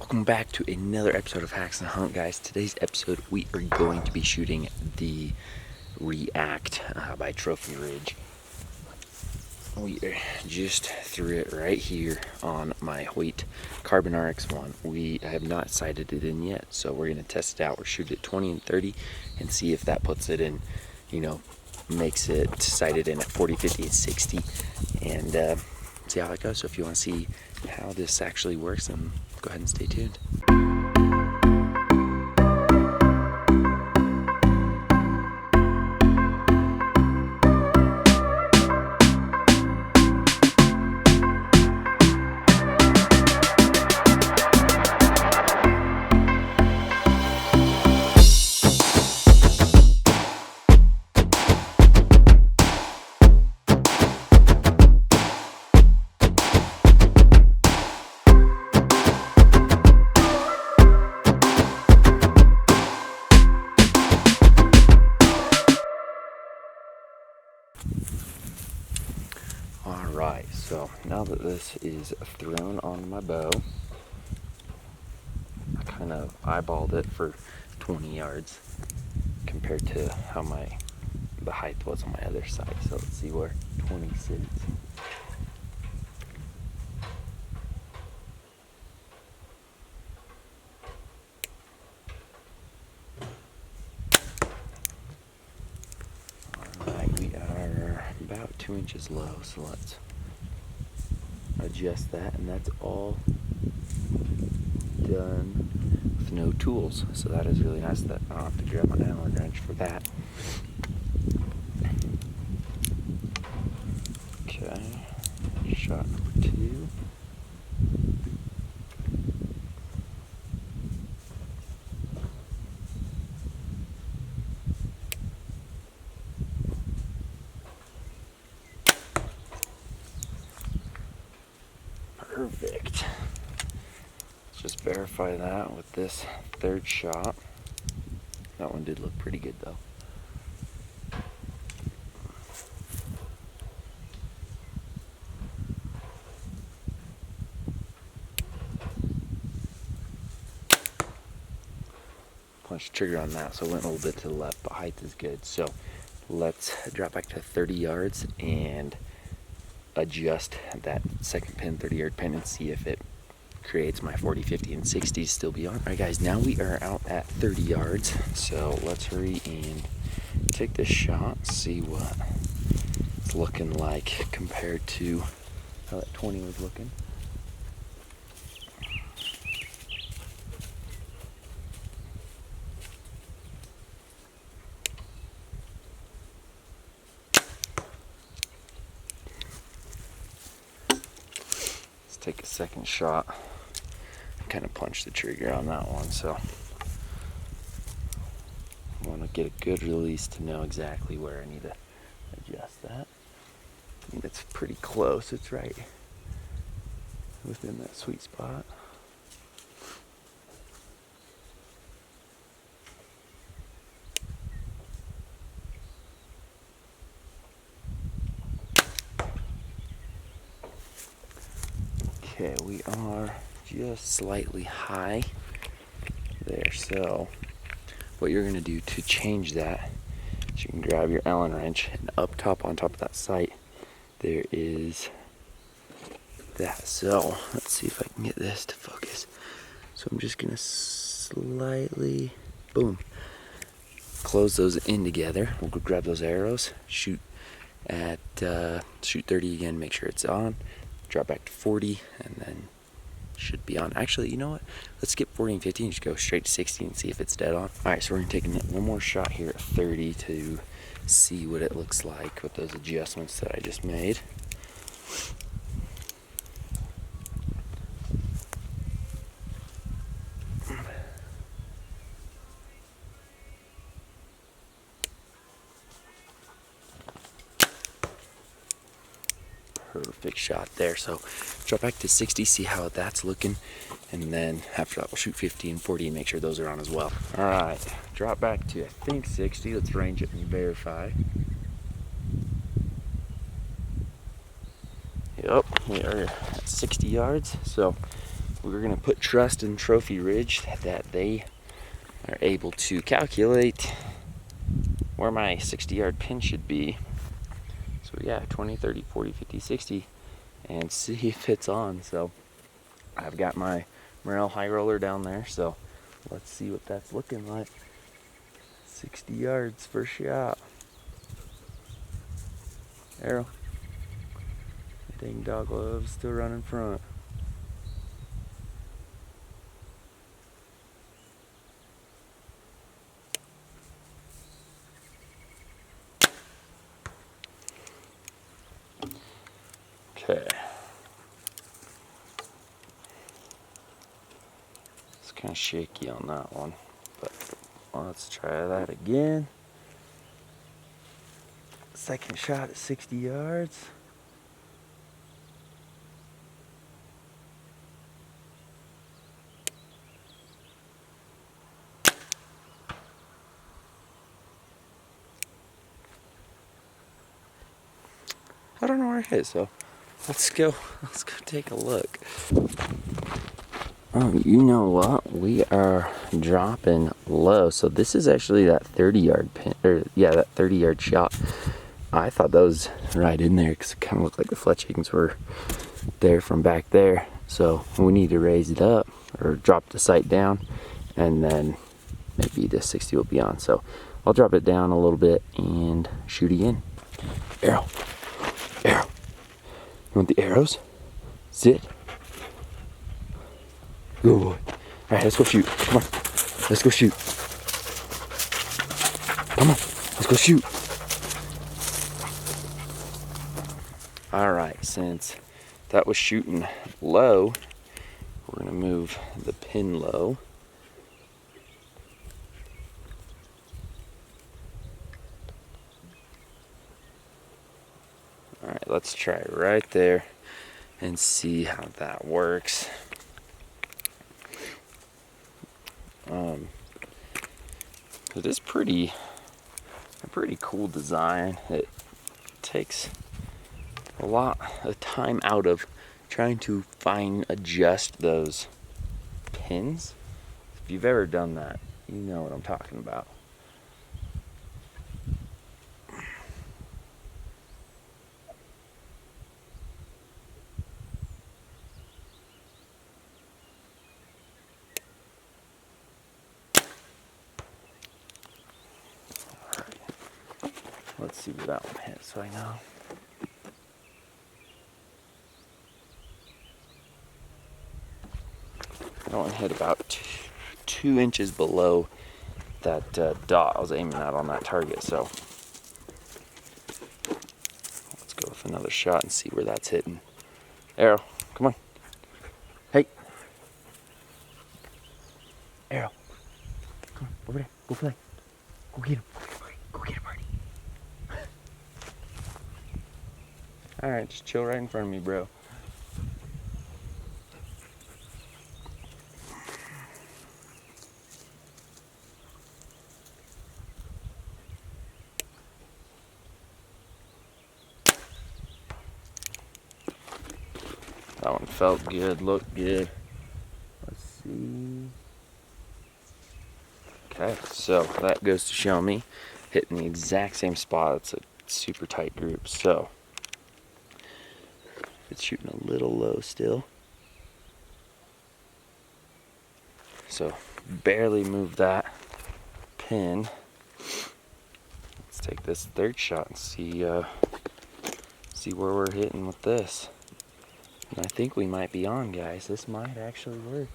Welcome back to another episode of Haxenhunt, guys. Today's episode, we are going to be shooting the React by Trophy Ridge. We just threw it right here on my Hoyt Carbon RX1. We have not sighted it in yet, so we're going to test it out. We're shooting at 20 and 30 and see if that puts it in, makes it sighted in at 40, 50, and 60, and see how it goes. So if you want to see how this actually works, then go ahead and stay tuned. Alright, so now that this is thrown on my bow, I kind of eyeballed it for 20 yards compared to how the height was on my other side. So let's see where 20 sits. Alright, we are about 2 inches low, so let's adjust that, and that's all done with no tools, so that is really nice that I don't have to grab my Allen wrench for that. Okay, shot number 2. Perfect. Let's just verify that with this third shot. That one did look pretty good though. Punched the trigger on that, so it went a little bit to the left, but height is good. So let's drop back to 30 yards and adjust that second pin, 30-yard pin, and see if it creates my 40, 50, and 60 still be on. Alright guys, now we are out at 30 yards, so let's hurry and take this shot, see what it's looking like compared to how that 20 was looking. Take a second shot. I kind of punched the trigger on that one, so I want to get a good release to know exactly where I need to adjust that. And it's pretty close. It's right within that sweet spot. Okay, we are just slightly high there, so what you're going to do to change that is you can grab your Allen wrench, and up top on top of that sight there is that. So let's see if I can get this to focus. So I'm just going to slightly, boom, close those in together. We'll go grab those arrows, shoot 30 again, make sure it's on. Drop back to 40, and then should be on. Actually, you know what? Let's skip 40 and 50 and just go straight to 60 and see if it's dead on. Alright, so we're going to take one more shot here at 30 to see what it looks like with those adjustments that I just made. Perfect shot there. So drop back to 60, see how that's looking, and then after that we'll shoot 50 and 40 and make sure those are on as well. All right, drop back to I think 60. Let's range it and verify. Yep, we are at 60 yards. So we're gonna put trust in Trophy Ridge that they are able to calculate where my 60-yard pin should be. So yeah, 20, 30, 40, 50, 60, and see if it's on. So I've got my Morel high roller down there, so let's see what that's looking like. 60 yards for shot. Arrow. Dang dog love's still running front. Okay. It's kind of shaky on that one, but let's try that again. Second shot at 60 yards. I don't know where it is, so let's go take a look. Oh, you know what? We are dropping low. So this is actually that 30-yard pin, or yeah, that 30-yard shot. I thought that was right in there because it kind of looked like the fletchings were there from back there. So we need to raise it up or drop the sight down, and then maybe the 60 will be on. So I'll drop it down a little bit and shoot again. Arrow. Arrow. You want the arrows? Sit. Good boy. Alright, let's go shoot. Come on. Let's go shoot. Come on. Let's go shoot. Alright, since that was shooting low, we're going to move the pin low. Alright, let's try right there and see how that works. It is a pretty cool design. It takes a lot of time out of trying to adjust those pins. If you've ever done that, you know what I'm talking about. Let's see where that one hits so I know. That one hit about 2 inches below that dot I was aiming at on that target. So let's go with another shot and see where that's hitting. Arrow, come on. Hey. Arrow. Come on, over there. Go play. Go get him. Go get him, Marty. Alright, just chill right in front of me, bro. That one felt good, looked good. Let's see. Okay, so that goes to show me hitting the exact same spot. It's a super tight group, so it's shooting a little low still. So barely move that pin. Let's take this third shot and see where we're hitting with this. And I think we might be on, guys. This might actually work.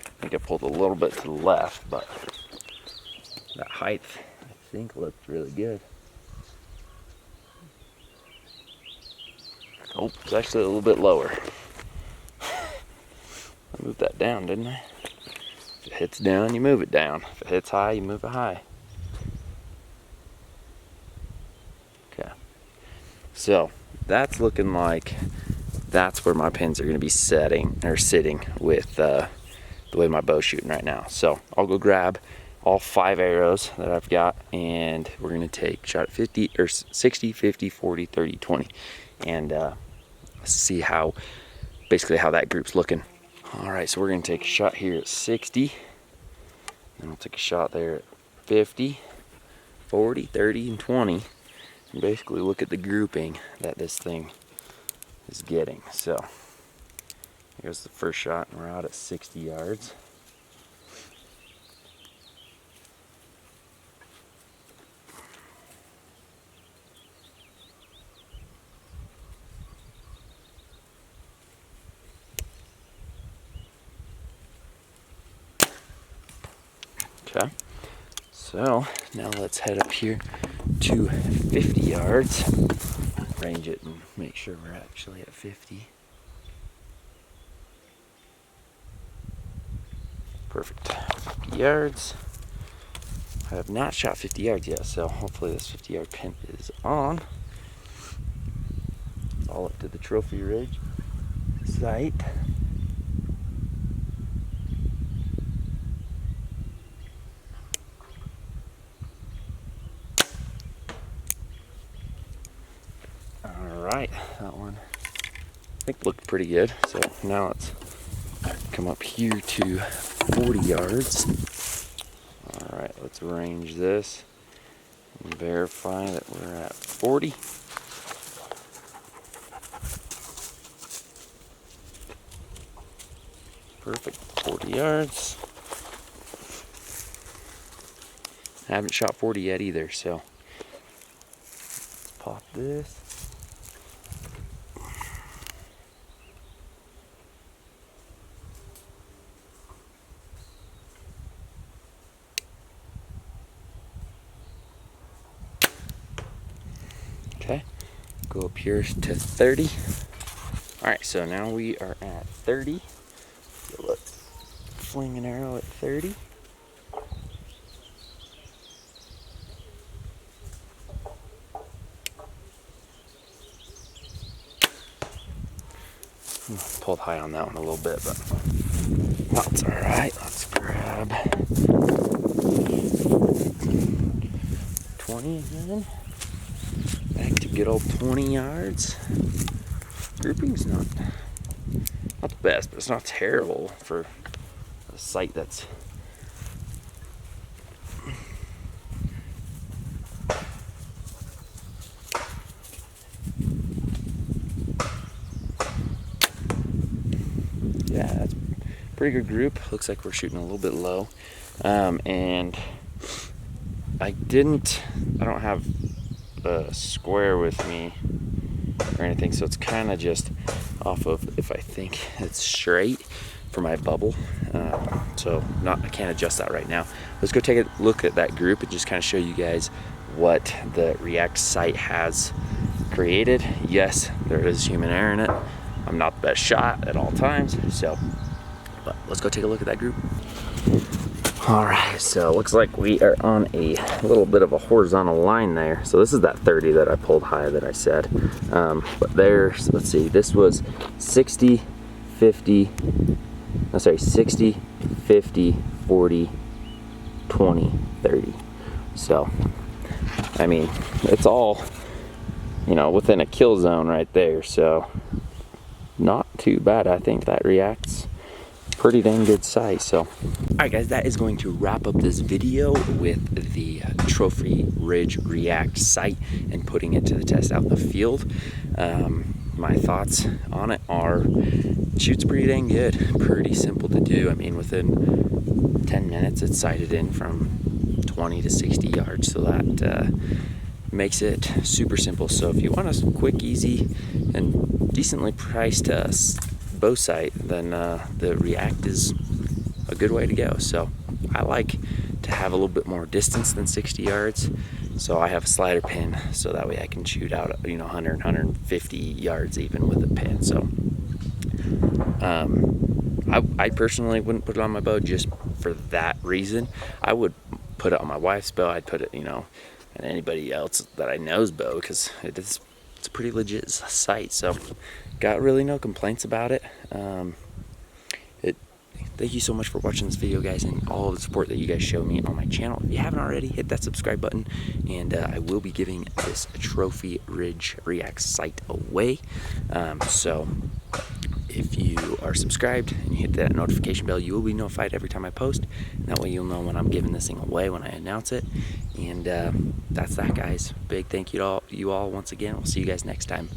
I think I pulled a little bit to the left, but that height, I think, looked really good. Oh, it's actually a little bit lower. I moved that down, didn't I? If it hits down, you move it down. If it hits high, you move it high. Okay. So, that's looking like that's where my pins are going to be sitting with the way my bow's shooting right now. So I'll go grab all 5 arrows that I've got, and we're going to take a shot at 50 or 60, 50, 40, 30, 20, and see basically how that group's looking. All right, so we're going to take a shot here at 60, and we'll take a shot there at 50, 40, 30, and 20, and basically look at the grouping that this thing is getting. So here's the first shot, and we're out at 60 yards. Okay, so now let's head up here to 50 yards, range it and make sure we're actually at 50. Perfect, 50 yards. I have not shot 50 yards yet, so hopefully this 50-yard pin is on. All up to the Trophy Ridge site. Alright, that one I think looked pretty good. So now let's come up here to 40 yards. Alright, let's range this and verify that we're at 40. Perfect, 40 yards. I haven't shot 40 yet either, so let's pop this. Okay, go up here to 30. Alright, so now we are at 30. So let's fling an arrow at 30. Pulled high on that one a little bit, but that's alright. Let's grab 20 again. Back to good old 20 yards. Grouping's not the best, but it's not terrible for a site that's that's a pretty good group. Looks like we're shooting a little bit low, and I don't have a square with me or anything, so it's kind of just off of if I think it's straight for my bubble. So I can't adjust that right now. Let's go take a look at that group and just kind of show you guys what the React site has created. Yes, there is human error in it. I'm not the best shot at all times, but let's go take a look at that group. All right, so it looks like we are on a little bit of a horizontal line there. So this is that 30 that I pulled high that I said. But there's, let's see, this was 60, 50, 60, 50, 40, 20, 30. So, I mean, it's all, within a kill zone right there. So, not too bad. I think that reacts pretty dang good size. So alright guys, that is going to wrap up this video with the Trophy Ridge React site and putting it to the test out in the field. My thoughts on it are, shoots pretty dang good, pretty simple to do. I mean, within 10 minutes it's sighted in from 20 to 60 yards, so that makes it super simple. So if you want a quick, easy, and decently priced bow sight, then the React is a good way to go. So I like to have a little bit more distance than 60 yards, so I have a slider pin so that way I can shoot out 100, 150 yards even with a pin. So I personally wouldn't put it on my bow just for that reason. I would put it on my wife's bow. I'd put it and anybody else that I know's bow, because it's a pretty legit sight. So got really no complaints about it. Thank you so much for watching this video, guys, and all of the support that you guys show me on my channel. If you haven't already, hit that subscribe button, and I will be giving this Trophy Ridge React sight away. So if you are subscribed and you hit that notification bell, you will be notified every time I post. And that way you'll know when I'm giving this thing away, when I announce it. And that's that, guys. Big thank you to you all once again. We'll see you guys next time.